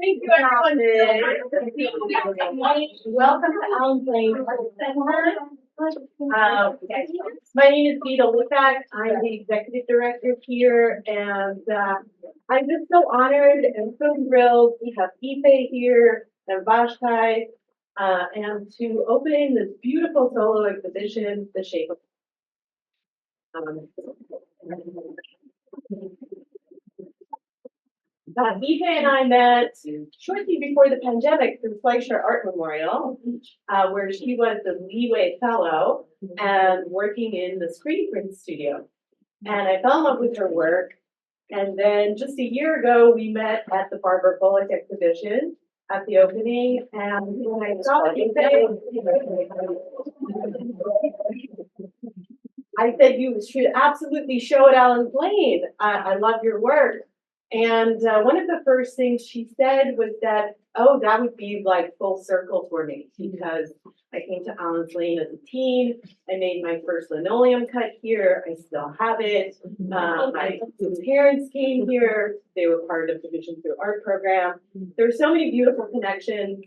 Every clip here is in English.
Thank you, everyone. Welcome to Allen's Lane Art Center. My name is Vita Litvak. I'm the executive director here, and I'm just so honored and so thrilled to have Ife here and Vashti, and to open this beautiful solo exhibition, The Shape of. Ife and I met shortly before the pandemic through Fleischer Art Memorial, where she was the Leeway Fellow and working in the screen print studio. And I fell in love with her work. And then just a year ago, we met at the Barbara Bullock exhibition at the opening. And when I saw I said, you should absolutely show at Allen's Lane. I love your work. And one of the first things she said was that, oh, that would be like full circle for me because I came to Allen's Lane as a teen. I made my first linoleum cut here. I still have it. My parents came here. They were part of the Vision Through Art program. There are so many beautiful connections.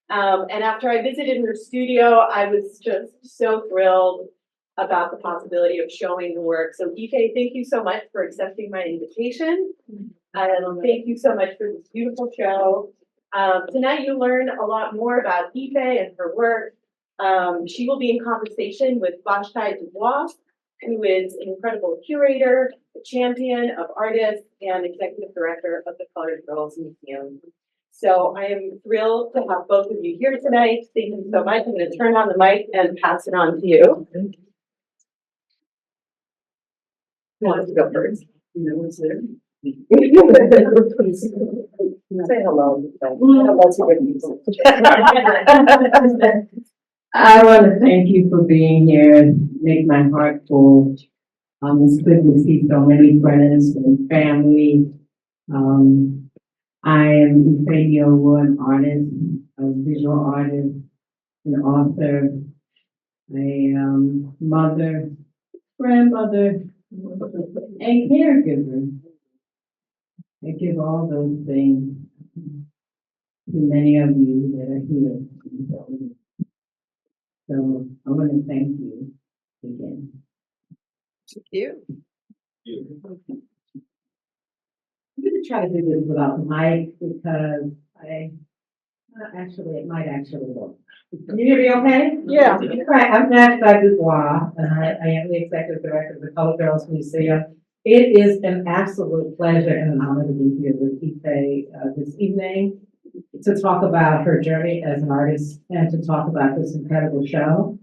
And after I visited her studio, I was just so thrilled about the possibility of showing the work. So Ife, thank you so much for accepting my invitation. And thank you so much for this beautiful show. Tonight you learn a lot more about Ife and her work. She will be in conversation with Vashti DuBois, who is an incredible curator, a champion of artists, and executive director of the Colored Girls Museum. So I am thrilled to have both of you here tonight. Thank you so much. I'm going to turn on the mic and pass it on to you. Who wants to go first? You know what's there? Say hello. Hello to your people. I want to thank you for being here and make my heart full. It's good to see so many friends and family. I am Ife Nii-Owoo, an artist, a visual artist, an author, a mother, grandmother, and caregiver. I give all those things to many of you that are here. So I want to thank you again. Thank you. I'm going to try to do this without the mic because it might actually work. Can you hear me okay? Yeah. Right. I'm Vashti DuBois, and I am the executive director of the Colored Girls Museum. It is an absolute pleasure and an honor to be here with Ife this evening to talk about her journey as an artist and to talk about this incredible show.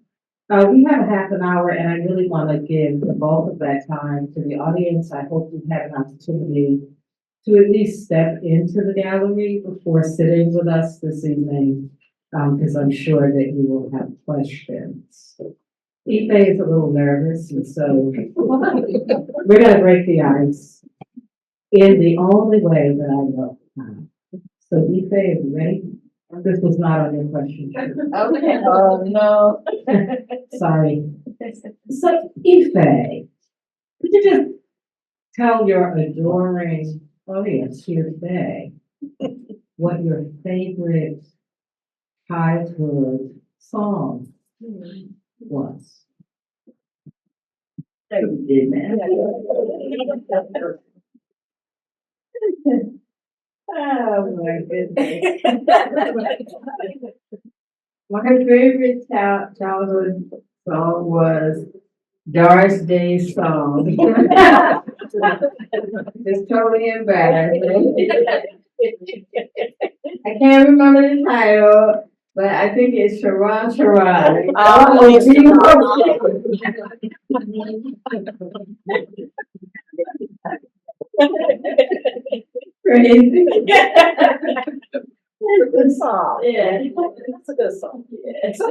We have a half an hour, and I really want to give the bulk of that time to the audience. I hope you have an opportunity to at least step into the gallery before sitting with us this evening, because I'm sure that you will have questions. Ife is a little nervous, and so we're going to break the ice in the only way that I know how. So Ife, are you ready? This was not on your question sheet. Okay. Oh, no. Sorry. So Ife, could you just tell your adoring audience here today what your favorite childhood song was? You did, man. Oh my goodness. My favorite childhood song was Doris Day's song. It's totally embarrassing. I can't remember the title, but I think it's Sharon Sharon. Crazy. It's a good song. Yeah. It's a good song. Yeah. So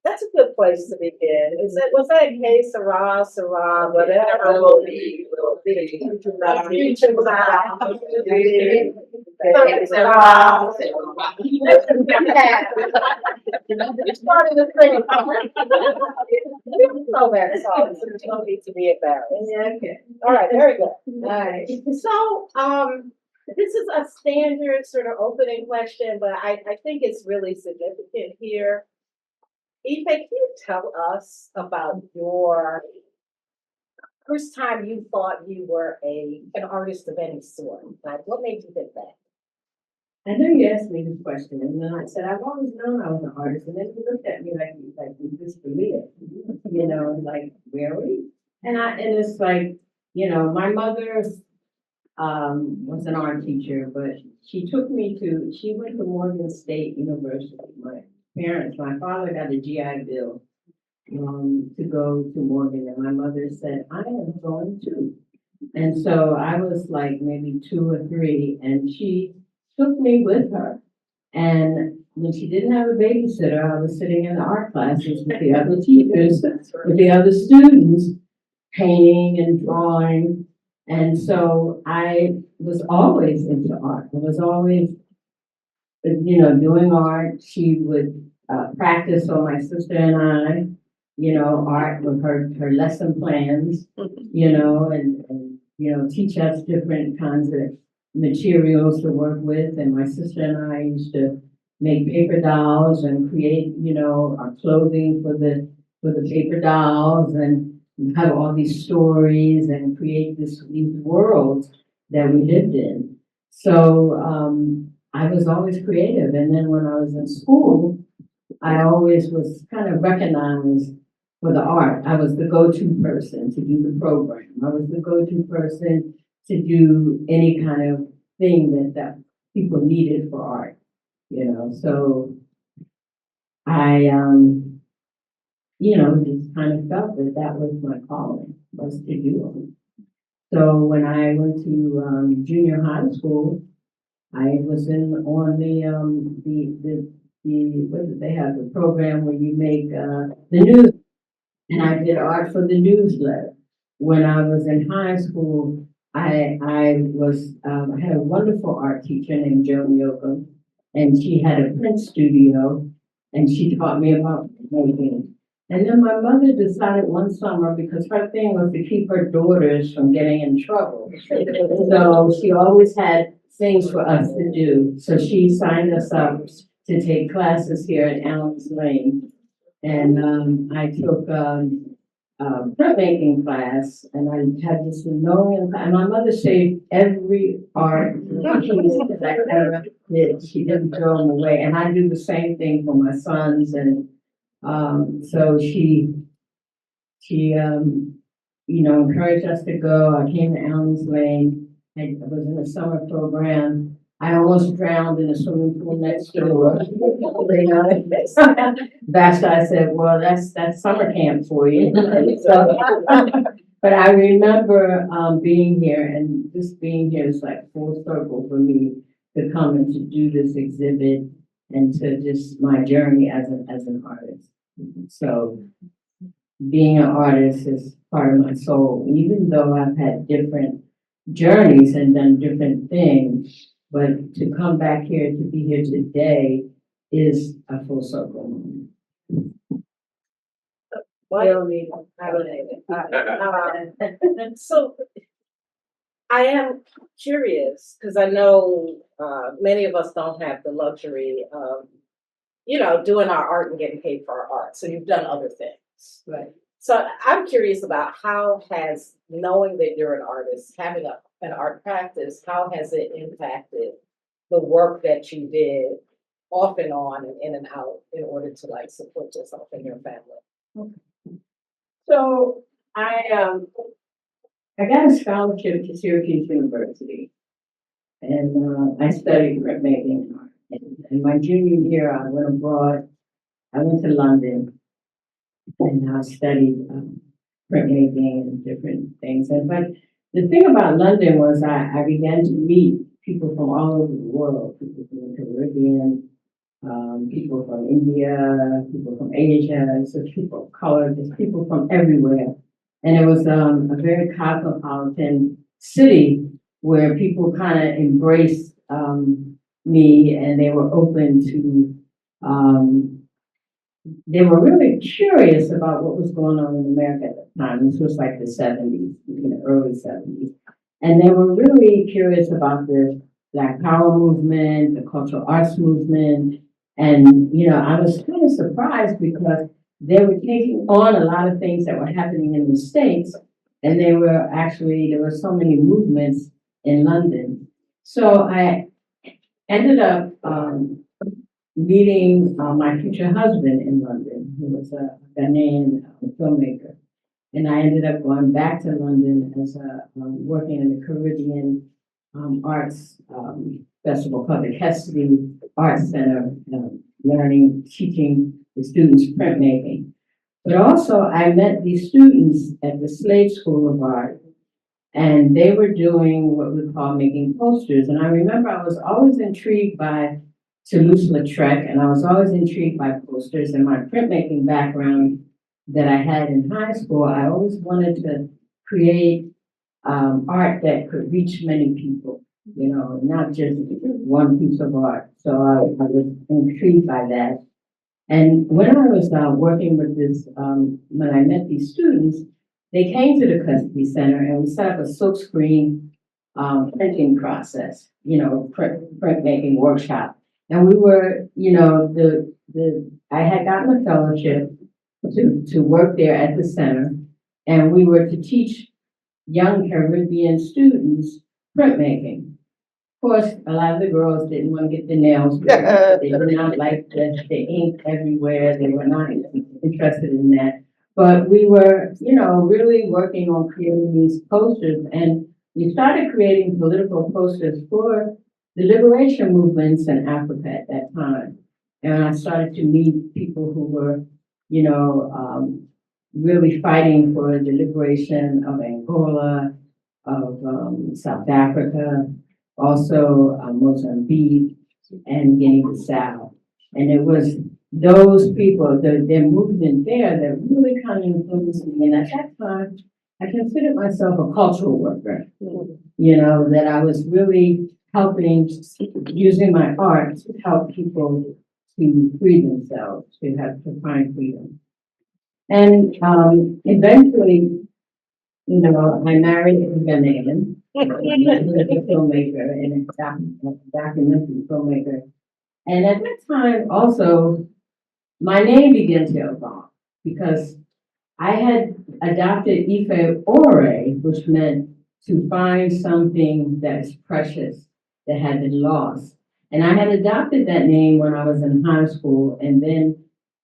that's a good place to begin. Was that Hey Sarah, Sarah, whatever will be, will be. The future will be. It's part of the thing. You know that song, so you don't need to be embarrassed. Yeah, okay. All right, very good. All right. So, This is a standard sort of opening question, but I think it's really significant here. Ife, can you tell us about your first time you thought you were an artist of any sort? Like, what made you think that? I know you asked me this question, and then I said, I've always known I was an artist, and then you looked at me like you disbelieve it, like, really? And it's like, my mother, was an art teacher, but she went to Morgan State University. My father got a GI Bill, to go to Morgan, and my mother said, I am going too. And so I was like maybe 2 or 3, and she took me with her. And when she didn't have a babysitter, I was sitting in the art classes with the other teachers, with the other students, painting and drawing. And so I was always into art. I was always, doing art. She would practice on my sister and I, art with her lesson plans, and teach us different kinds of materials to work with. And my sister and I used to make paper dolls and create, our clothing for the paper dolls, and have all these stories and create these worlds that we lived in. So I was always creative. And then when I was in school, I always was kind of recognized for the art. I was the go-to person to do the program. I was the go-to person to do any kind of thing that people needed for art, So I, just kind of felt that was my calling, was to do it. So when I went to junior high school, I was on the what did they have, the program where you make the news, and I did art for the newsletter. When I was in high school, I had a wonderful art teacher named Joan Yoakum, and she had a print studio, and she taught me about making. And then my mother decided one summer, because her thing was to keep her daughters from getting in trouble. So she always had things for us to do. So she signed us up to take classes here at Allen's Lane. And I took printmaking class, and I had this linoleum, and my mother saved every art piece that I ever did. She didn't throw them away. And I do the same thing for my sons. And so she encouraged us to go. I came to Allen's Lane. I was in a summer program. I almost drowned in a swimming pool next door. Vashti, I said, well, that's summer camp for you. So, but I remember being here, and just being here is like full circle for me to come and to do this exhibit, and to just my journey as an artist. So being an artist is part of my soul, even though I've had different journeys and done different things. But to come back here, to be here today, is a full circle moment. So I am curious, because I know many of us don't have the luxury of, doing our art and getting paid for our art. So you've done other things. Right. So I'm curious about how has knowing that you're an artist, having an art practice, how has it impacted the work that you did off and on and in and out in order to like support yourself and your family? So I got a scholarship to Syracuse University, and I studied printmaking and art. And my junior year, I went abroad. I went to London, and I studied printmaking and different things. But the thing about London was I began to meet people from all over the world, people from the Caribbean, people from India, people from Asia, so people of color, just people from everywhere. And it was a very cosmopolitan city where people kind of embraced me, and they were open to, they were really curious about what was going on in America at the time. This was like the 70s, early 70s. And they were really curious about the Black Power movement, the cultural arts movement. And, I was kind of surprised because they were taking on a lot of things that were happening in the States. And there were so many movements in London. So I ended up meeting my future husband in London, who was a Ghanaian filmmaker. And I ended up going back to London as working in the Caribbean arts festival called the Kestrel Arts Center, teaching the students printmaking. But also I met these students at the Slade School of Art, and they were doing what we call making posters. And I remember I was always intrigued by Toulouse-Lautrec, and I was always intrigued by posters. And my printmaking background that I had in high school, I always wanted to create art that could reach many people, not just one piece of art. So I was intrigued by that. And when I was working with this, when I met these students, they came to the custody center and we set up a silkscreen printing process, printmaking workshop. And we were, I had gotten a fellowship to work there at the center, and we were to teach young Caribbean students printmaking. Of course, a lot of the girls didn't want to get their nails painted. They did not like the ink everywhere. They were not interested in that. But we were, really working on creating these posters, and we started creating political posters for the liberation movements in Africa at that time. And I started to meet people who were, really fighting for the liberation of Angola, of South Africa, also Mozambique and Guinea-Bissau. And it was those people, their movement there that really kind of influenced me. And at that time, I considered myself a cultural worker, that I was really helping, using my art to help people to free themselves, to find freedom. And eventually, I married a Ghanaian, a filmmaker and a documentary filmmaker. And at that time, also, my name began to evolve because I had adopted Ife Nii-Owoo, which meant to find something that is precious that had been lost. And I had adopted that name when I was in high school, and then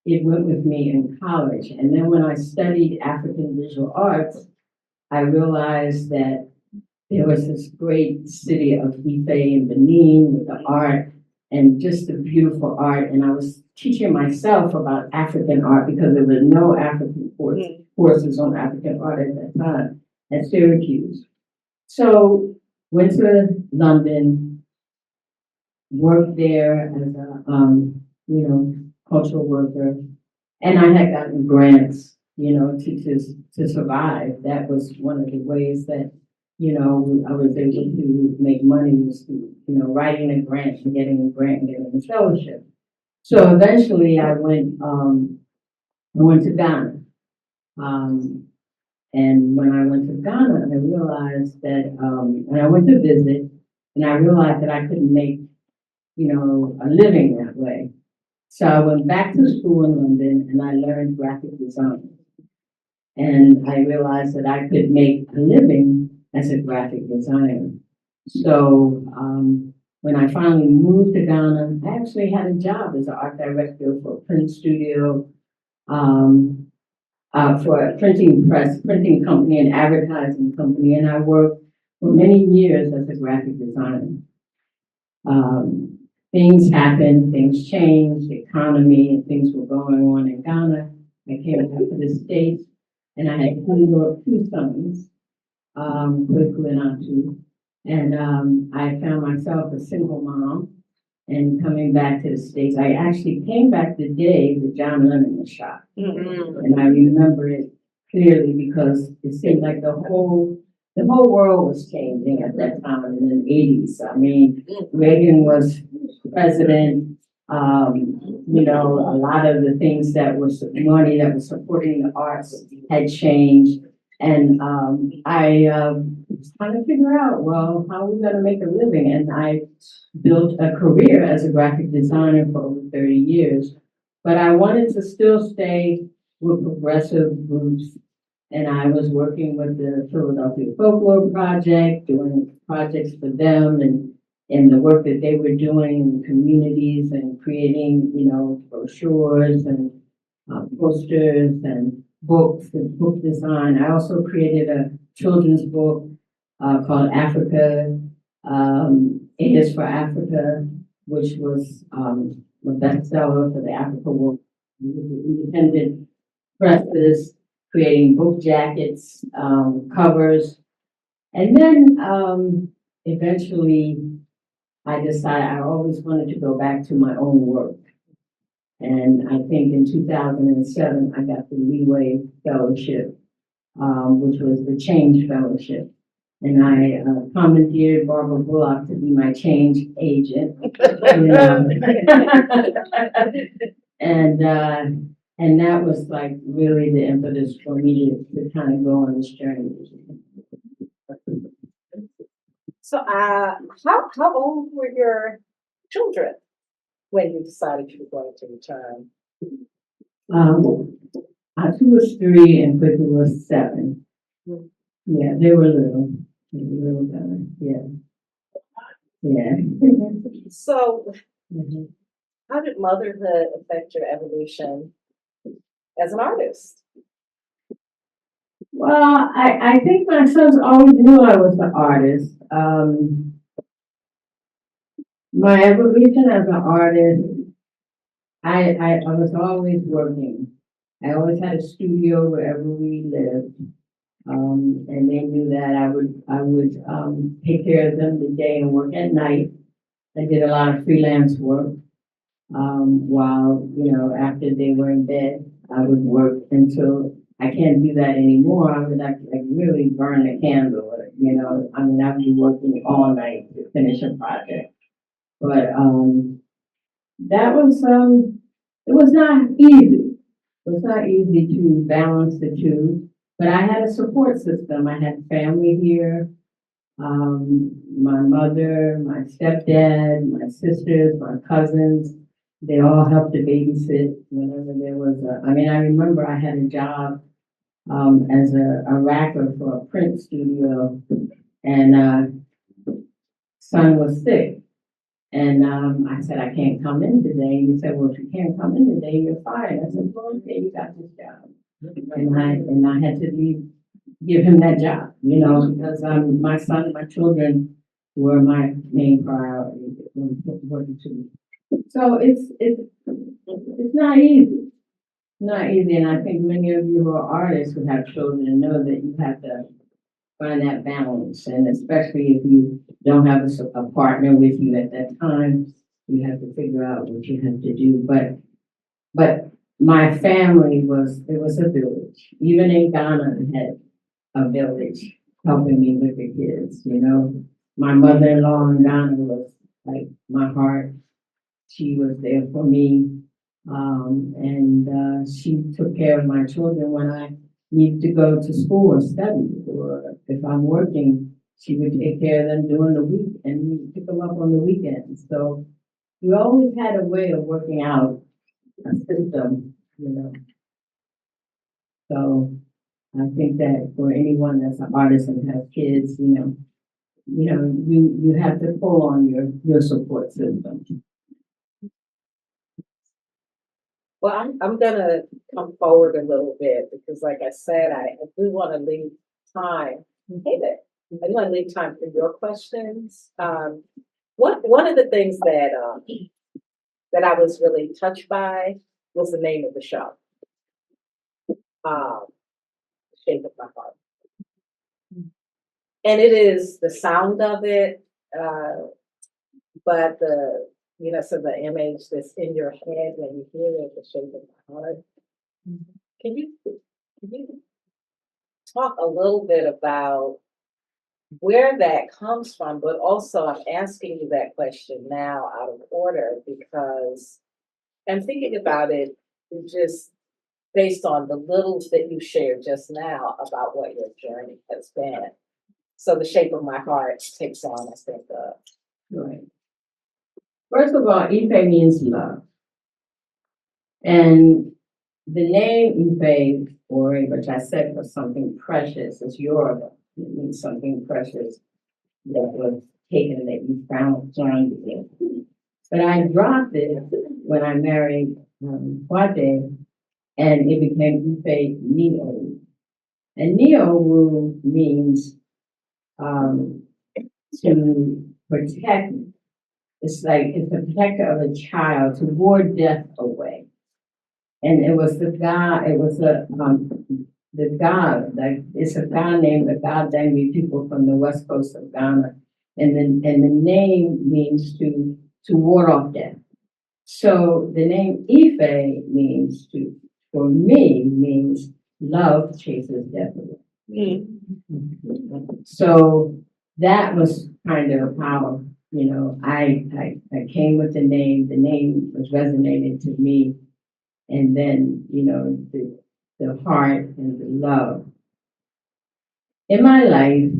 it went with me in college. And then when I studied African visual arts, I realized that there was this great city of Ife in Benin with the art and just the beautiful art. And I was teaching myself about African art because there were no African courses on African art at that time at Syracuse. So went to London, worked there as a, cultural worker. And I had gotten grants, to survive. That was one of the ways that, I was able to make money was through, writing a grant and getting a grant and getting a fellowship. So eventually I went to Ghana. And when I went to Ghana, I realized that, and I went to visit, and I realized that I couldn't make, a living that way. So I went back to school in London and I learned graphic design. And I realized that I could make a living as a graphic designer. So when I finally moved to Ghana, I actually had a job as an art director for a print studio, for a printing press, printing company and advertising company. And I worked for many years as a graphic designer. Things happened, things changed, the economy and things were going on in Ghana. I came back to the States and I had two sons, Kweku and Atu. And I found myself a single mom and coming back to the States. I actually came back the day that John Lennon was shot. And I remember it clearly because it seemed like the whole world was changing at that time in the 80s. I mean, Reagan was president. A lot of the things that was money that was supporting the arts had changed. And I was trying to figure out, well, how are we gonna make a living? And I built a career as a graphic designer for over 30 years. But I wanted to still stay with progressive groups. And I was working with the Philadelphia Folklore Project, doing projects for them and the work that they were doing in communities and creating, brochures and posters and books and book design. I also created a children's book called Africa, A is for Africa, which was a bestseller for the Africa World. Independent presses, creating book jackets, covers. And then eventually I decided I always wanted to go back to my own work. And I think in 2007, I got the Leeway Fellowship, which was the Change Fellowship. And I commandeered Barbara Bullock to be my change agent. And that was like really the impetus for me to kind of go on this journey. So, how old were your children when you decided you were going to return? Atu was 3 and Quickly was 7. Yeah, they were little. They were little better. Yeah. Yeah. So, Mhm. how did motherhood affect your evolution as an artist? Well, I think my sons always knew I was an artist. My evolution as an artist, I was always working. I always had a studio wherever we lived. And they knew that I would take care of them the day and work at night. I did a lot of freelance work. While, after they were in bed, I would work until I can't do that anymore. I would like really burn a candle, I'd be working all night to finish a project. But that was it was not easy. It was not easy to balance the two. But I had a support system. I had family here. My mother, my stepdad, my sisters, my cousins, they all helped to babysit whenever there was I remember I had a job as a racker for a print studio, and son was sick. And I said, I can't come in today. And he said, well, if you can't come in today, you're fired. I said, well, okay, you got this job. And I had to give him that job, because my son and my children were my main priority. So it's not easy. Not easy, and I think many of you who are artists who have children know that you have to find that balance, and especially if you don't have a partner with you at that time, you have to figure out what you have to do. But my family it was a village. Even in Ghana, I had a village helping me with the kids. My mother-in-law in Ghana was like my heart. She was there for me. And she took care of my children when I needed to go to school or study, or if I'm working, she would take care of them during the week and we would pick them up on the weekends. So we always had a way of working out a system, So I think that for anyone that's an artist and has kids, you have to pull on your support system. Well, I'm gonna come forward a little bit because, like I said, I do want to leave time. Hey there. I want to leave time for your questions. One of the things that I was really touched by was the name of the show, "Shape of My Heart," and it is the sound of it, but so the image that's in your head when you hear it, "The Shape of My Heart." Can you talk a little bit about where that comes from, but also I'm asking you that question now out of order because I'm thinking about it just based on the little that you shared just now about what your journey has been. So the shape of my heart takes on, I think, Right. First of all, Ife means love. And the name Ife, or which I said was something precious, is Yoruba. It means something precious that was taken, that you found it. But I dropped it when I married Kwade, and it became Ife Nii-Owoo. And Nii-Owoo means to protect. It's like it's the protector of a child, to ward death away. And it was the God, it was the God, like it's a God named the God Dangme people from the west coast of Ghana. And the name means to ward off death. So the name Ife means for me, means love chases death away. So that was kind of how, I came with the name was resonated to me. And then, the heart and the love. In my life,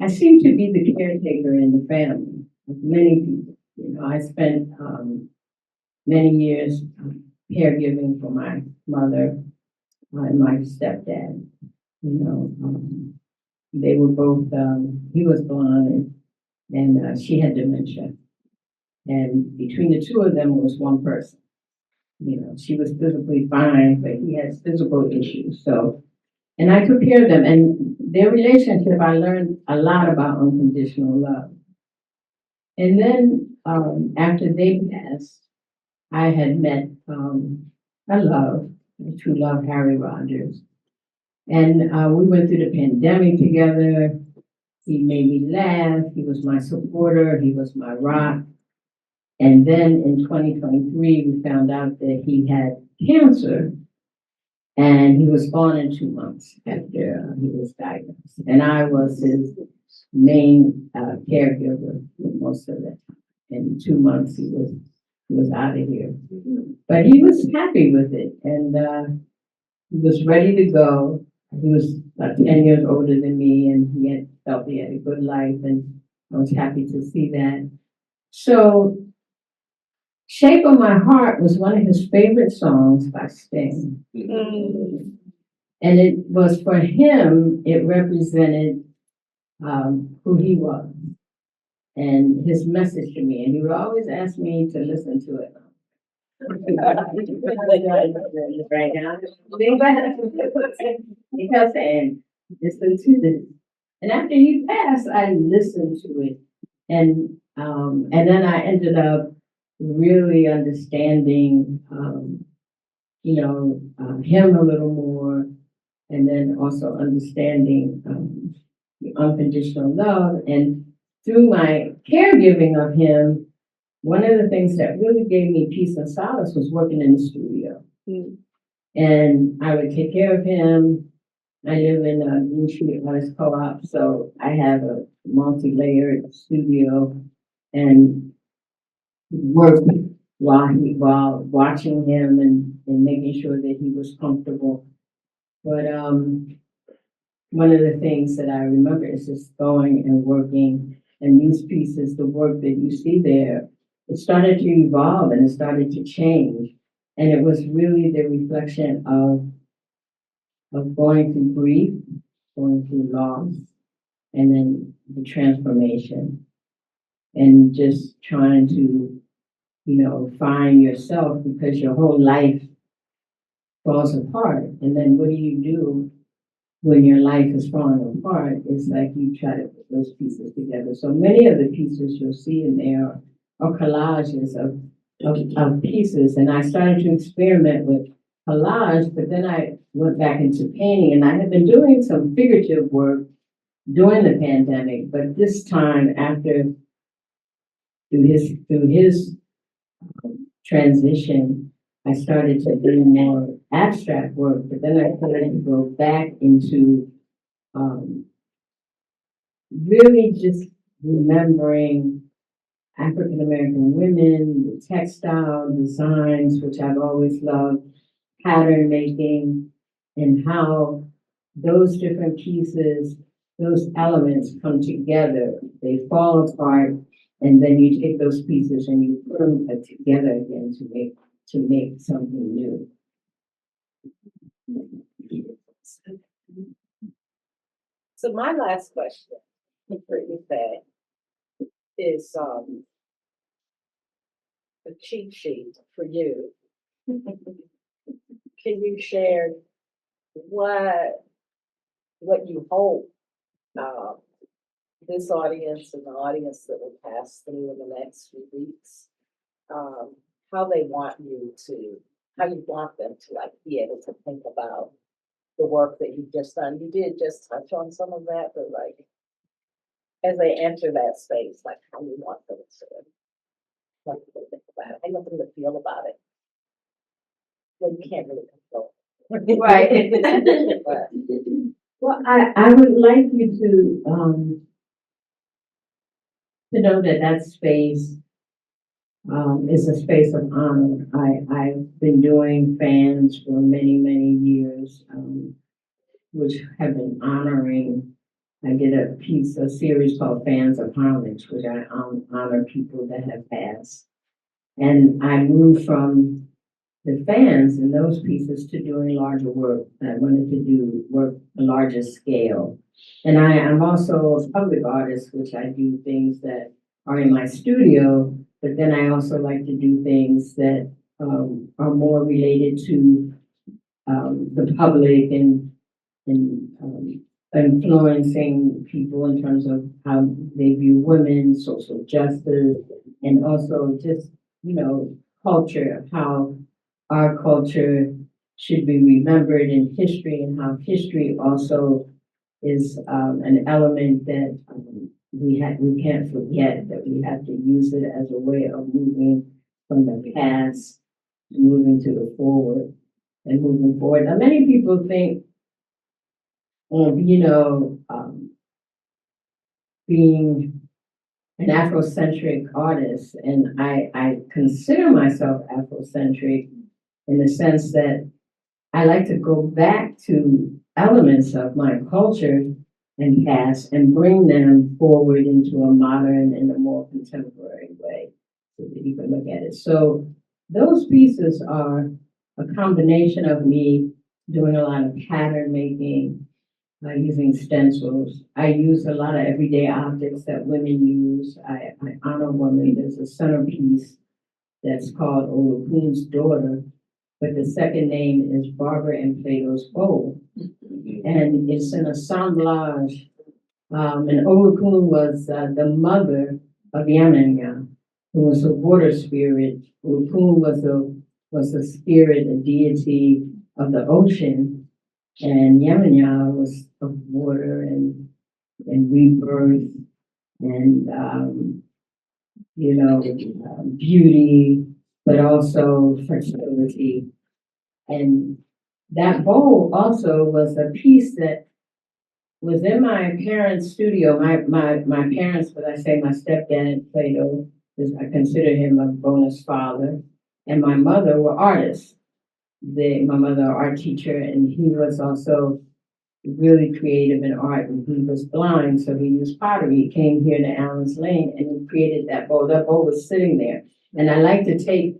I seem to be the caretaker in the family of many people. I spent many years caregiving for my mother and my stepdad. They were both, he was blind and she had dementia. And between the two of them was one person. She was physically fine, but he has physical issues. So, and I took care of them. And their relationship, I learned a lot about unconditional love. And then after they passed, I had met a true love, Harry Rogers. And we went through the pandemic together. He made me laugh. He was my supporter. He was my rock. And then in 2023, we found out that he had cancer, and he was gone in 2 months after he was diagnosed. And I was his main caregiver most of the time. In 2 months, he was out of here. But he was happy with it, and he was ready to go. He was about 10 years older than me, and he had felt he had a good life, and I was happy to see that. So Shape of My Heart was one of his favorite songs by Sting. And it was for him, it represented who he was and his message to me. And he would always ask me to listen to it. Right now. He kept saying, listen to this. And after he passed, I listened to it. And then I ended up really understanding, him a little more, and then also understanding the unconditional love. And through my caregiving of him, one of the things that really gave me peace and solace was working in the studio. And I would take care of him. I live in a Green Street Artist Co-op, so I have a multi-layered studio and work while watching him and making sure that he was comfortable. But one of the things that I remember is just going and working, and these pieces, the work that you see there, it started to evolve and it started to change. And it was really the reflection of going through grief, going through loss, and then the transformation, and just trying to, find yourself, because your whole life falls apart. And then what do you do when your life is falling apart? It's like you try to put those pieces together. So many of the pieces you'll see in there are collages of pieces. And I started to experiment with collage, but then I went back into painting, and I had been doing some figurative work during the pandemic, but this time after through his transition, I started to do more abstract work, but then I started to go back into really just remembering African American women, the textile designs, which I've always loved, pattern making, and how those different pieces, those elements come together, they fall apart, and then you take those pieces and you put them together again to make something new. So my last question for Ife is, the cheat sheet for you. Can you share what you hope, um, this audience and the audience that will pass through in the next few weeks, how they want you to, how you want them to like be able to think about the work that you've just done. You did just touch on some of that, but like as they enter that space, like how you want them to, like to think about it, how you want them to feel about it. Well, you can't really control. Right. But Well, I would like you to know that that space is a space of honor. I've been doing fans for many, many years, which have been honoring. I did a series called Fans of Homage, which I honor people that have passed. And I moved from the fans and those pieces to doing larger work. I wanted to do work a larger scale. And I'm also a public artist, which I do things that are in my studio, but then I also like to do things that are more related to the public and influencing people in terms of how they view women, social justice, and also just, culture, of how our culture should be remembered in history and how history also is an element that we can't forget, that we have to use it as a way of moving from the past to moving to the forward and moving forward. Now, many people think of, being an Afrocentric artist, and I consider myself Afrocentric in the sense that I like to go back to elements of my culture and past and bring them forward into a modern and a more contemporary way so that you can look at it. So those pieces are a combination of me doing a lot of pattern making, using stencils. I use a lot of everyday objects that women use. I honor women. There's a centerpiece that's called Olukun's daughter, but the second name is Barbara and Plato's Bowl. And it's an assemblage. And Olukun was the mother of Yamanya, who was a water spirit. Olukun was a spirit, a deity of the ocean. And Yamanya was of water and rebirth and beauty, but also fertility. And that bowl also was a piece that was in my parents' studio. My parents, but I say my stepdad, Plato, I consider him a bonus father, and my mother were artists. My mother, art teacher, and he was also really creative in art, and he was blind, so he used pottery. He came here to Allen's Lane and he created that bowl. That bowl was sitting there. And I like to take,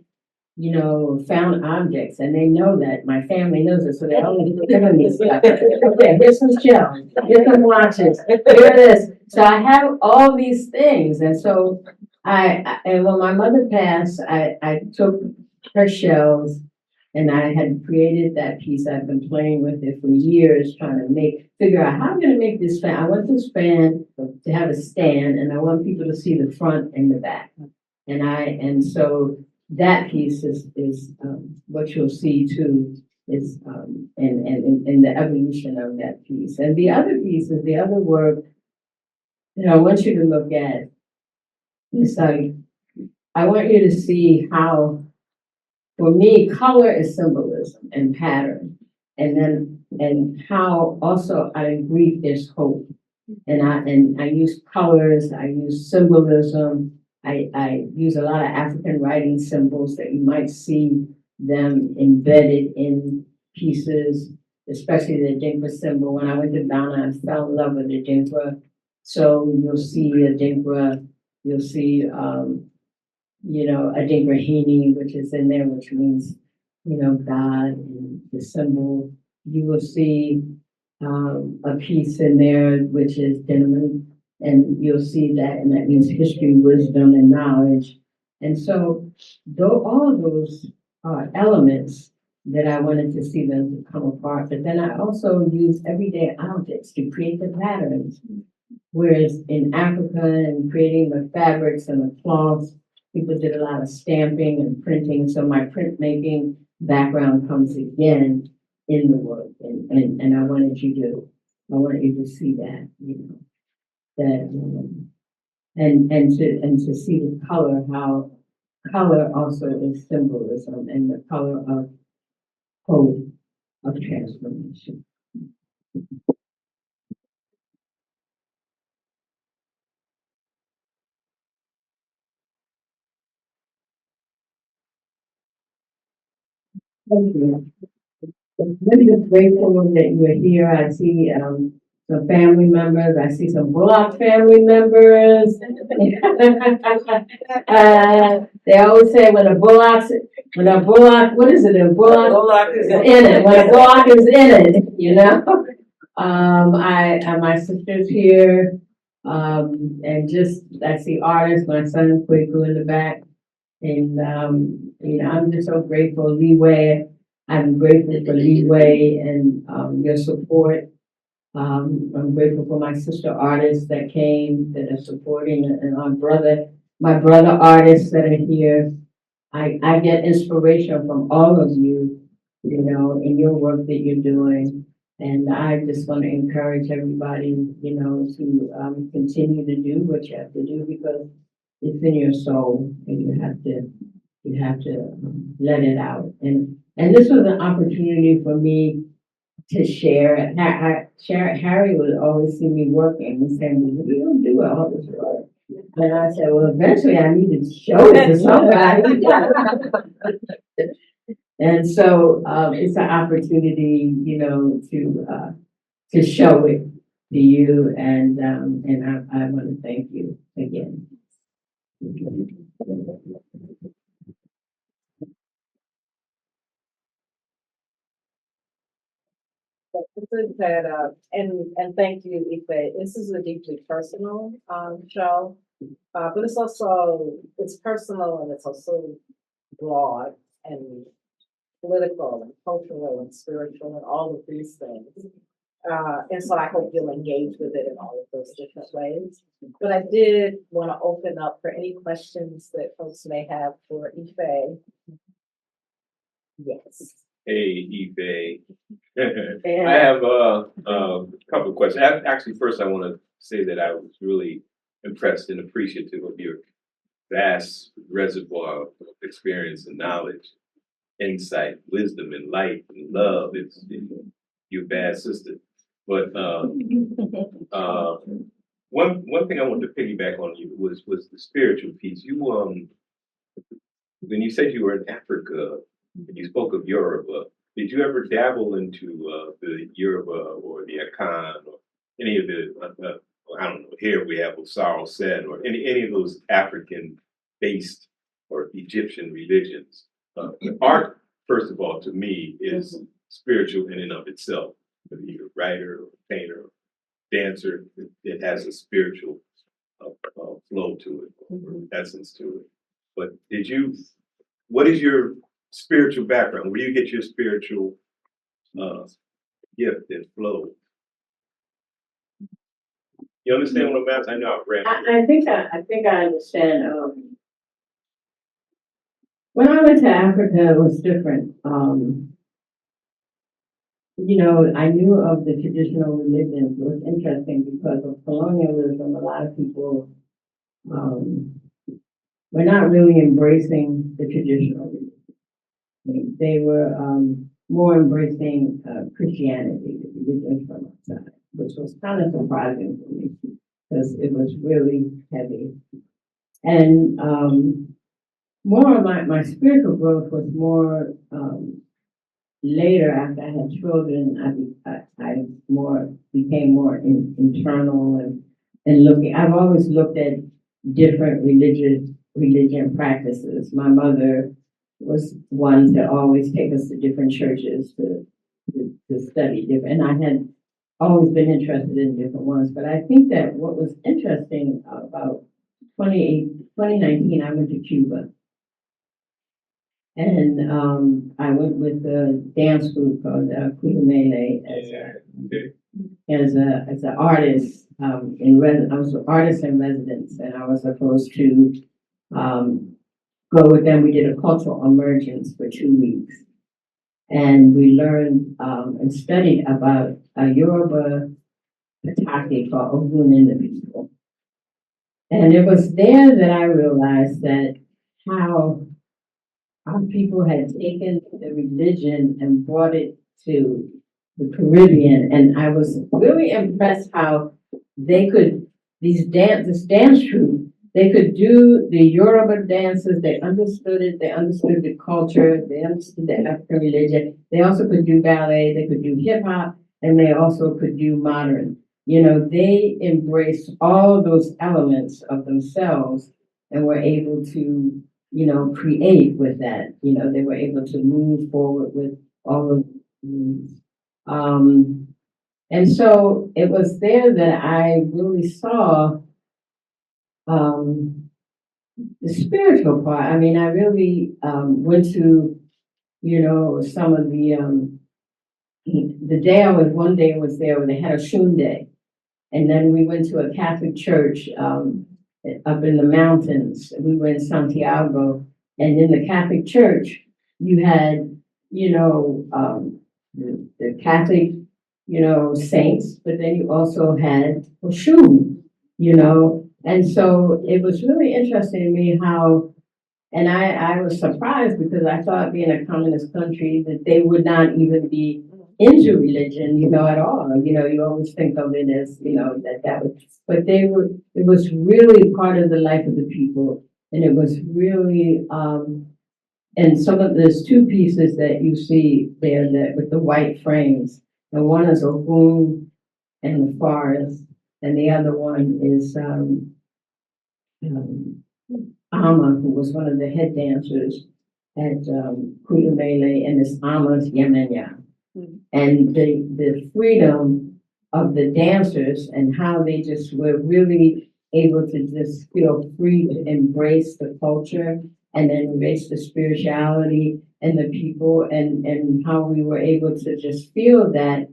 found objects, and they know that. My family knows it, so they're always giving me stuff. Okay, here's some shells, here's some watches, here it is. So I have all these things, and so and when my mother passed, I took her shells. And I had created that piece. I've been playing with it for years, trying to figure out how I'm going to make this fan. I want this fan to have a stand, and I want people to see the front and the back. And so that piece is what you'll see too, is and the evolution of that piece. And the other piece is the other work that I want you to look at. It's like, I want you to see how, for me, color is symbolism and pattern, and how also out of grief there's hope. And I use colors, I use symbolism, I use a lot of African writing symbols that you might see them embedded in pieces. especially the Adinkra symbol. When I went to Ghana, I fell in love with the Adinkra. So you'll see Adinkra, you'll see, Adinkra Hini, which is in there, which means, God and the symbol. You will see a piece in there, which is Denman, and you'll see that, and that means history, wisdom, and knowledge. And so, though all of those are elements that I wanted to see them come apart, but then I also use everyday objects to create the patterns. Whereas in Africa and creating the fabrics and the cloths, people did a lot of stamping and printing. So my printmaking background comes again in the work, and I wanted you to see that, and to see the color, how color also is symbolism and the color of hope, of transformation. Thank you. I'm really just grateful that you are here. I see some family members. I see some Bullock family members. They always say when a Bullock, what is it? A Bullock is in it. When a Bullock is in it, my sister's here. And just, I see artists, my son Kwaku in the back. And, I'm just so grateful, Leeway. I'm grateful for Leeway and your support. I'm grateful for my sister artists that came, that are supporting, and my brother artists that are here. I get inspiration from all of you, in your work that you're doing. And I just want to encourage everybody, to continue to do what you have to do, because it's in your soul, and you have to let it out. And this was an opportunity for me to share. Harry would always see me working and saying, "Well, you don't do all this work." And I said, "Well, eventually I need to show it to somebody." And so it's an opportunity, to show it to you, and I want to thank you again. This is that, and thank you, Ife. This is a deeply personal show, but it's personal and it's also broad and political and cultural and spiritual and all of these things. And so I hope you'll engage with it in all of those different ways. But I did want to open up for any questions that folks may have for Ife. Yes. Hey, Ife. I have a couple of questions. Actually, first, I want to say that I was really impressed and appreciative of your vast reservoir of experience and knowledge, insight, wisdom, and light and love. It's your bad sister. But one thing I wanted to piggyback on you was the spiritual piece. You when you said you were in Africa and you spoke of Yoruba, did you ever dabble into the Yoruba or the Akan or any of the I don't know, here we have Osaro said, or any of those African-based or Egyptian religions? Art, first of all, to me, is spiritual in and of itself. Whether you're a writer, or painter, or dancer, it has a spiritual flow to it, or essence to it. But what is your spiritual background? Where do you get your spiritual gift and flow? You understand what I'm asking? I know I've read. I think I understand. When I went to Africa, it was different. I knew of the traditional religions. It was interesting because of colonialism. A lot of people were not really embracing the traditional religion. They were more embracing Christianity, the religion from outside, which was kind of surprising for me because it was really heavy. And more of my spiritual growth was more later, after I had children, I became more internal and looking. I've always looked at different religion practices. My mother was one to always take us to different churches to study different, and I had always been interested in different ones. But I think that what was interesting about 2019, I went to Cuba. And I went with the dance group called Kudumele as an artist I was an artist in residence, and I was supposed to go with them. We did a cultural emergence for 2 weeks, and we learned and studied about a Yoruba Pataki called Ogun in the people. And it was there that I realized that how our people had taken the religion and brought it to the Caribbean, and I was really impressed how they could this dance troupe, they could do the Yoruba dances. They understood it. They understood the culture. They understood the African religion. They also could do ballet. They could do hip hop, and they also could do modern. You know, they embraced all those elements of themselves and were able to create with that. They were able to move forward with all of these. And so it was there that I really saw the spiritual part. I mean, I really went to, some of the day one day I was there when they had a Shun Day. And then we went to a Catholic church up in the mountains. We were in Santiago, and in the Catholic church, you had, the Catholic, saints, but then you also had Oshun, and so it was really interesting to me how, and I was surprised because I thought being a communist country that they would not even be into religion, at all. You always think of it as, that was, but it was really part of the life of the people. And it was really, and there's two pieces that you see there that with the white frames. And one is Ogun and the forest, and the other one is Ama, who was one of the head dancers at Kudumele, and it's Ama's Yemenya. And the freedom of the dancers and how they just were really able to just feel free to embrace the culture and then embrace the spirituality and the people, and how we were able to just feel that,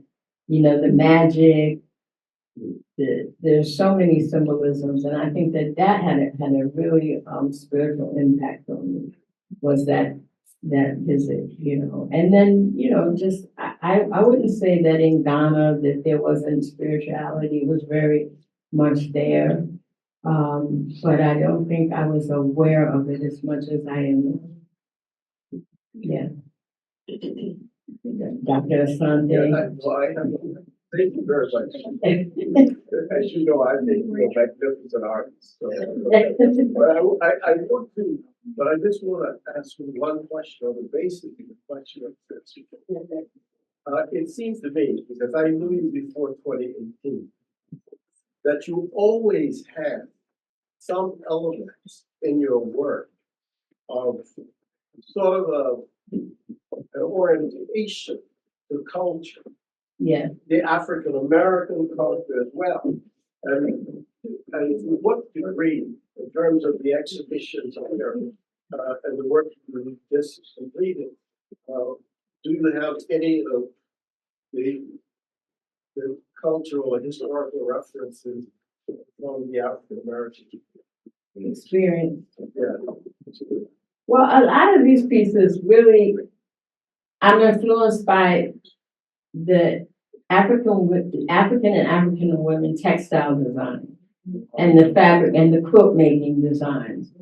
the magic. There's so many symbolisms, and I think that had a really spiritual impact on me. Was that visit, and then just I wouldn't say that in Ghana that there wasn't spirituality. It was very much there, but I don't think I was aware of it as much as I am. Yeah. Dr. Asante. Thank you very much. As you know, I think you're a magnificent artist. So, but I just want to ask you one question, or the basic question of this. It seems to me, because I knew you before 2018, that you always had some elements in your work of sort of an orientation to culture. Yeah. The African American culture as well. And to what degree, in terms of the exhibitions here and the work you just completed, do you have any of the cultural and historical references from the African American Experience? Yeah. Well, a lot of these pieces really, I'm influenced by the African and African women textile design and the fabric and the quilt making designs.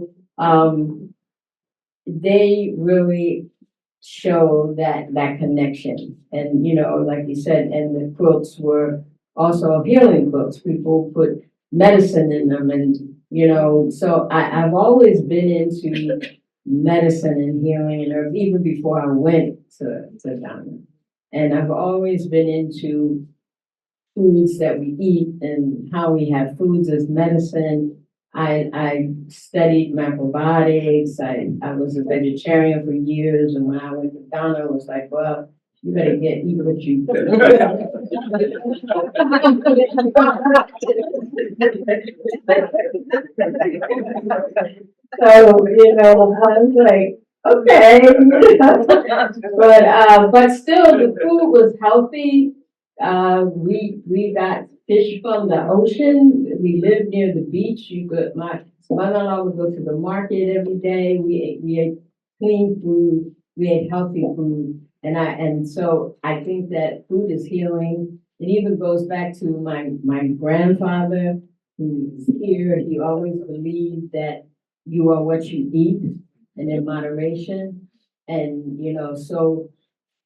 They really show that connection, and like you said, and the quilts were also healing quilts. People put medicine in them, and so I've always been into medicine and healing and herbs, even before I went to Ghana. And I've always been into foods that we eat and how we have foods as medicine. I studied macrobiotics. I was a vegetarian for years, and when I went to Ghana, I was like, well, you better eat what you. So, you know, I was like, okay. But still, the food was healthy. We got fish from the ocean. We lived near the beach. My mother-in-law would go to the market every day. We ate clean food. We ate healthy food. And so I think that food is healing. It even goes back to my grandfather who's here. He always believed that you are what you eat and in moderation. And, you know, so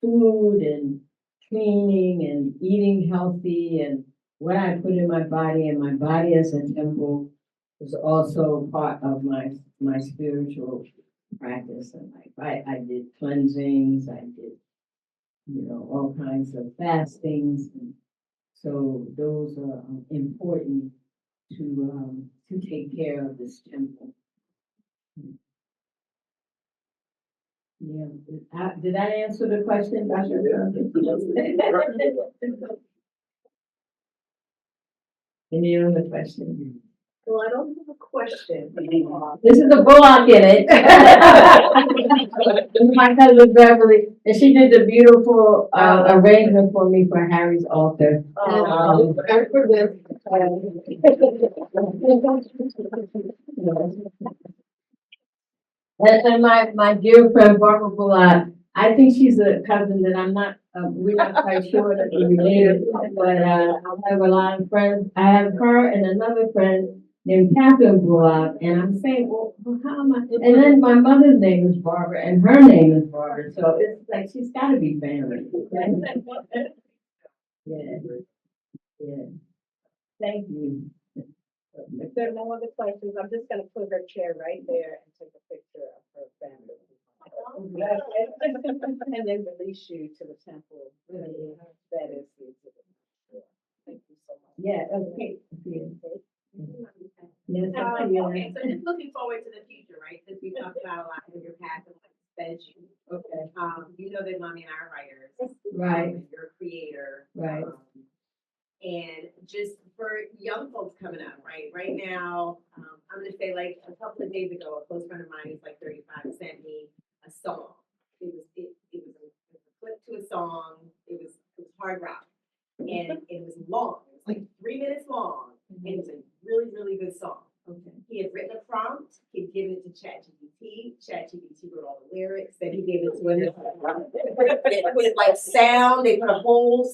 food and cleaning and eating healthy and what I put in my body and my body as a temple was also part of my spiritual practice. And I did cleansings, I did, you know, all kinds of fastings. And so those are important to take care of this temple. Yeah, did I answer the question, Dr. Any other question? Well, I don't have a question. This is a bullock in it. My cousin Beverly, and she did the beautiful arrangement for me for Harry's altar. And my dear friend Barbara Bullock, I think she's a cousin that I'm not, we're not quite sure that we're related, but I have a lot of friends. I have her and another friend named Catherine Bullock, and I'm saying, well, how am I? And then my mother's name is Barbara, and her name is Barbara, so it's like she's got to be family. Right? Yeah, yeah. Thank you. If there are no other questions, I'm just gonna put her chair right there and take a picture of her family. And then release you to the temple. That is. Thank you so much. Yeah, okay. Yes, Okay, so just looking forward to the future, right? Since we talked about a lot of your past and what sped you. okay, You know that mommy and I are writers. right, You're a creator. right. And just for young folks coming up, right? Right now, I'm gonna say like a couple of days ago, a close friend of mine who's like 35 sent me a song. It was a clip to a song. It was hard rock. And it was long. It was like 3 minutes long. And it was a really, really good song. Okay. He had written a prompt. He'd given it to ChatGPT. ChatGPT wrote all the lyrics. Then he gave it to him with like sound. They put a whole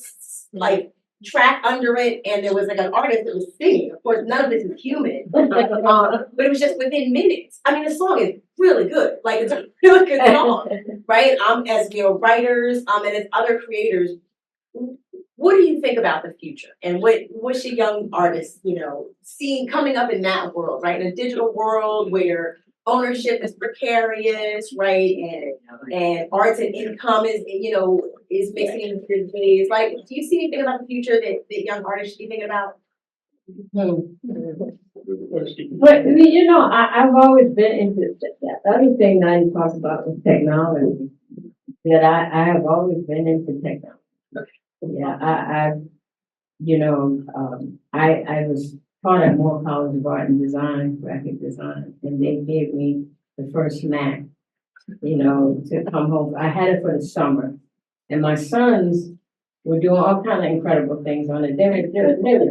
like track under it, and there was like an artist that was singing. Of course, none of this is human, but it was just within minutes. I mean, the song is really good. Like it's a really good song, right? As you know, writers, and as other creators. What do you think about the future, and what should young artists, you know, seeing coming up in that world, right? In a digital world where ownership is precarious, right, and arts and income is, you know, is mixing in these days. Like, do you see anything about the future that young artists should be thinking about? But you know, I've always been into that. The other thing that I talked about was technology. That I have always been into technology. Yeah, you know, I was taught at Moore College of Art and Design, graphic design, and they gave me the first Mac, you know, to come home. I had it for the summer, and my sons were doing all kind of incredible things on it. They were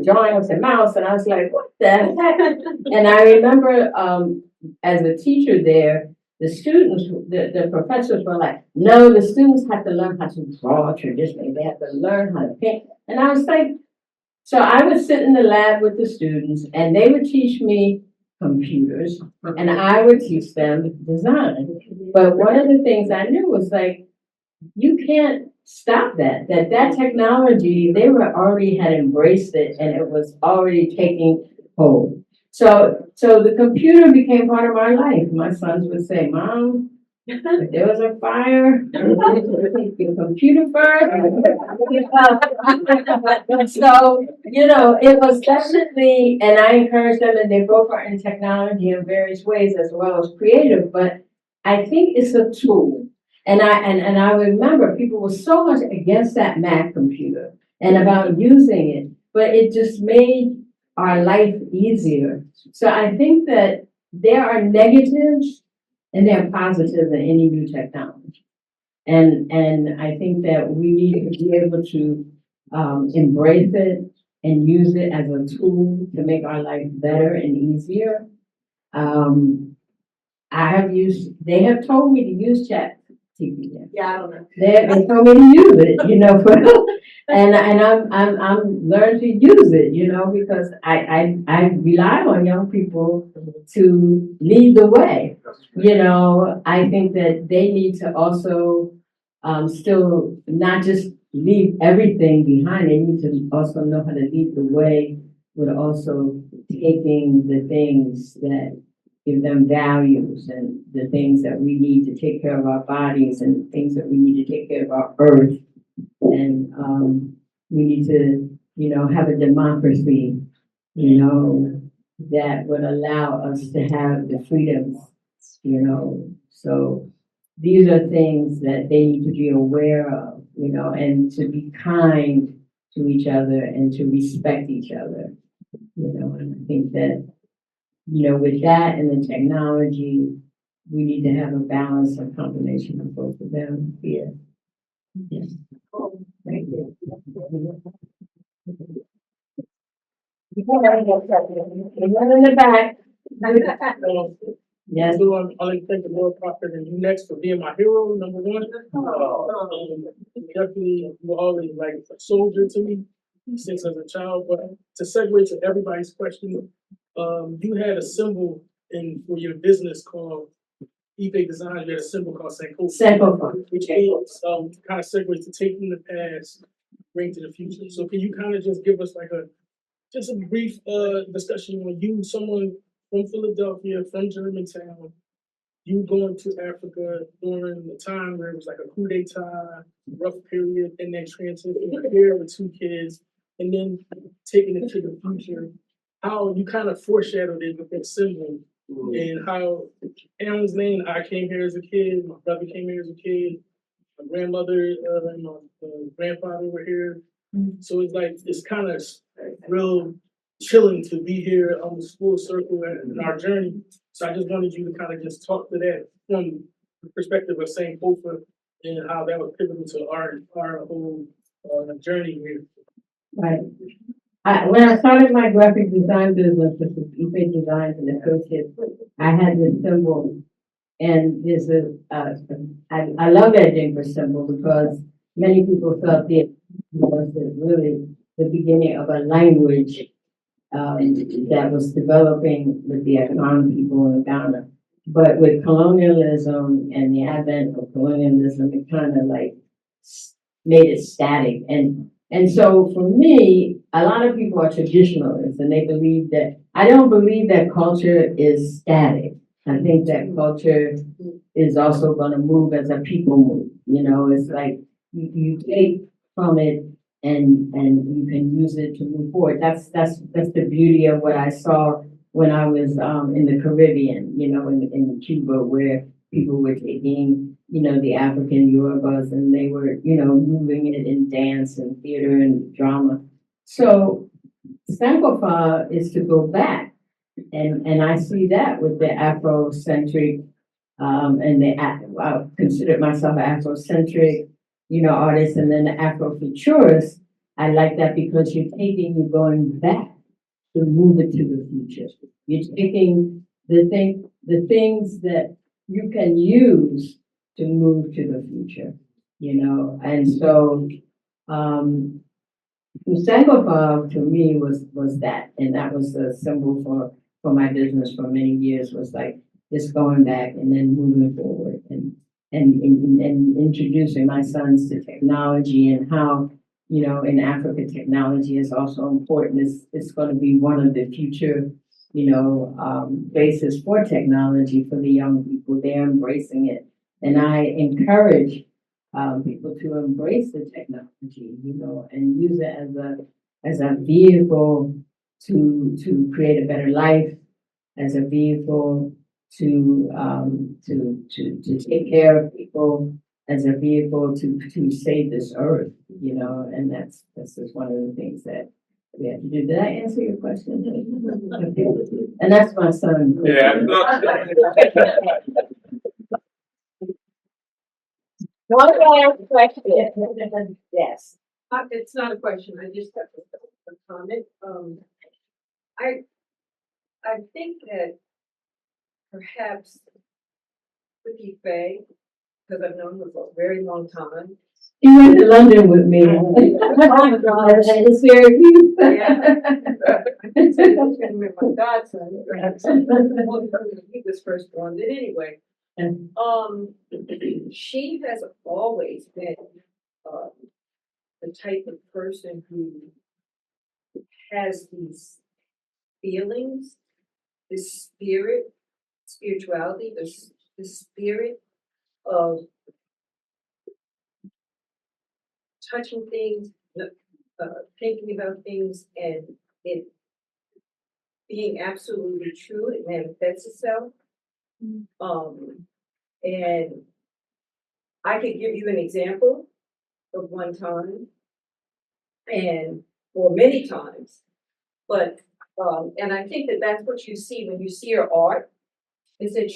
drawing with a mouse, and I was like, what the heck? And I remember as a teacher there, the students, the professors were like, no, the students have to learn how to draw traditionally. They have to learn how to paint. And I was like, so I would sit in the lab with the students, and they would teach me computers, and I would teach them design. But one of the things I knew was like, you can't stop that technology, they were already had embraced it, and it was already taking hold. So the computer became part of our life. My sons would say, Mom, if there was a fire, the computer first. So, it was definitely, and I encourage them, and they both are in technology in various ways as well as creative, but I think it's a tool. And I remember people were so much against that Mac computer and about using it, but it just made our life easier. So I think that there are negatives and they're positive in any new technology. And I think that we need to be able to embrace it and use it as a tool to make our life better and easier. They have told me to use ChatGPT. Yeah, I don't know. They told me to use it, and I'm learning to use it, because I rely on young people to lead the way. I think that they need to also still not just leave everything behind. They need to also know how to lead the way with also taking the things that give them values and the things that we need to take care of our bodies and things that we need to take care of our earth. And we need to, have a democracy, that would allow us to have the freedoms, So these are things that they need to be aware of, and to be kind to each other and to respect each other, and I think that with that and the technology, we need to have a balance and combination of both of them here. Yes. Thank you. Anyone in the back? Yes. So I'd like to thank the Lord Prophet and you next for being my hero, number one. Definitely, you were always like a soldier to me since as a child. But to segue to everybody's question, you had a symbol for your business called Ife Design. You had a symbol called Sankofa, which means kind of segues to take from the past, bring to the future. So can you kind of just give us like a brief discussion on you, someone from Philadelphia, from Germantown, you going to Africa during the time where it was like a coup d'etat, rough period, and then transitioning here with 2 kids, and then taking it to the future. How you kind of foreshadowed it with that symbol, and how Alan's name, I came here as a kid, my brother came here as a kid, my grandmother and my grandfather were here. So it's kind of real chilling to be here on this full circle in our journey. So I just wanted you to kind of just talk to that from the perspective of Sankofa and how that was pivotal to our whole journey here. Right. When I started my graphic design business, which was Ife Designs and Associates, I had this symbol, and I love that Jingle symbol because many people felt it was really the beginning of a language that was developing with the Akron people in Ghana. But with colonialism and the advent of colonialism, it kind of made it static. And so for me, a lot of people are traditionalists and they believe that, I don't believe that culture is static. I think that culture is also going to move as a people move. It's like you take from it and you can use it to move forward. That's the beauty of what I saw when I was in the Caribbean, in Cuba, where people were taking, the African Yorubas and they were, moving it in dance and theater and drama. So Sankofa is to go back. And I see that with the Afrocentric, I consider myself an Afrocentric, artist, and then the Afrofuturist. I like that because you're going back to move it to the future. You're taking the things that you can use to move to the future, And so, Sankofa to me was that, and that was the symbol for my business for many years, was like just going back and then moving forward and introducing my sons to technology and how, in Africa, technology is also important. It's going to be one of the future basis for technology for the young people. They're embracing it. And I encourage people to embrace the technology, and use it as a vehicle to create a better life, as a vehicle to take care of people, as a vehicle to save this earth, and that's just one of the things that we have to do. Did I answer your question? Okay. And that's my son. Yeah. One last question. Yes. It's not a question, I just have a comment. I think that perhaps with Ife, because I've known her for a very long time. He went to London with me. And Syracuse. I can say he's gonna be my godson. He was first born, but anyway. She has always been, the type of person who has these feelings, this spirituality, the spirit of touching things, thinking about things, and it being absolutely true. It manifests itself. And I could give you an example of one time, or many times, but and I think that that's what you see when you see her art, is that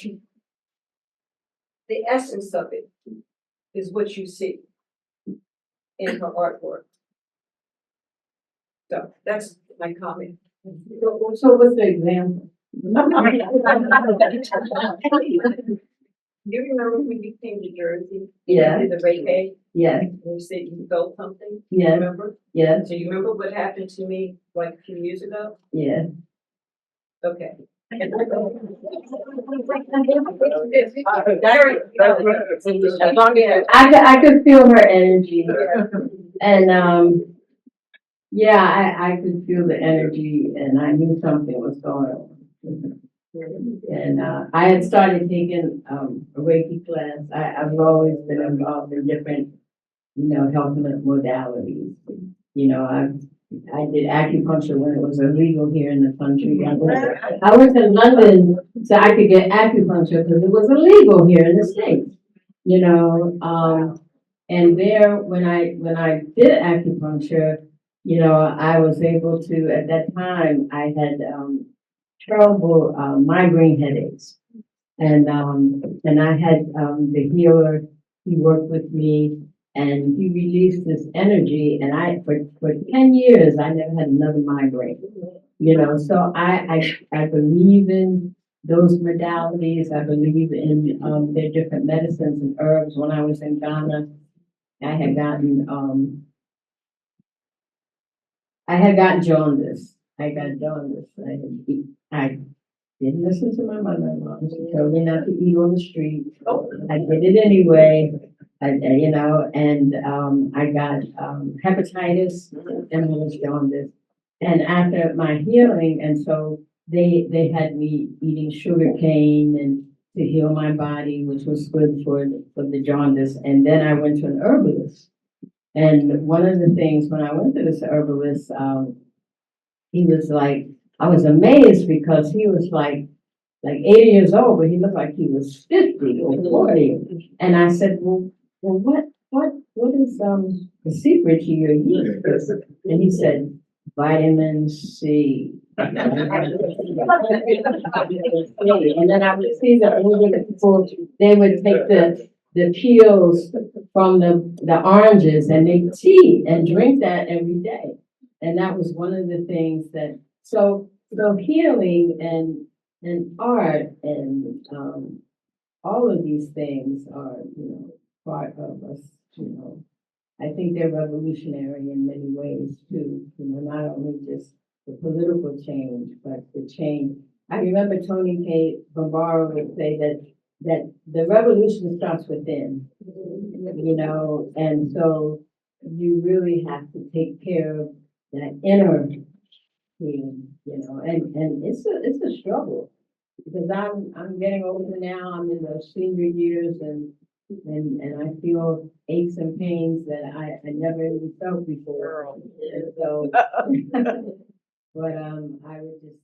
the essence of it is what you see in her artwork. So that's my comment. So what's the example? You remember when you came to Jersey? Yeah. You did the reggae? Yes, And you said you felt something? yes, Remember? yes, So you remember what happened to me like a few years ago? yes. Okay. I could feel her energy. And yeah, I could feel the energy, and I knew something was going on. And I had started taking a Reiki class. I've always been involved in different, health modalities. I did acupuncture when it was illegal here in the country. I went to London so I could get acupuncture because it was illegal here in the States. And there, when I did acupuncture, I was able to, at that time, I had terrible migraine headaches. And I had the healer, he worked with me, and he released this energy, and for 10 years, I never had another migraine. So I believe in those modalities. I believe in their different medicines and herbs. When I was in Ghana, I had gotten jaundice. I got jaundice. I didn't listen to my mother-in-law. She told me not to eat on the street. I did it anyway. And I got hepatitis and was jaundice. And after my healing, and so they had me eating sugar cane and to heal my body, which was good for the jaundice. And then I went to an herbalist. And one of the things when I went to this herbalist, he was like, I was amazed because he was like 80 years old, but he looked like he was 50 or 40. And I said, well, what is the secret to your youth? And he said, vitamin C. And then I would see that older people, they would take the peels from the oranges and make tea and drink that every day. And that was one of the things that, so healing and art and all of these things are, part of us, I think they're revolutionary in many ways too, not only just the political change, but the change. I remember Tony K. Barbaro would say that the revolution starts within, and so you really have to take care of that inner, you know, and it's a struggle. Because I'm getting older now, I'm in those senior years and I feel aches and pains that I never even felt before. And so, but I would just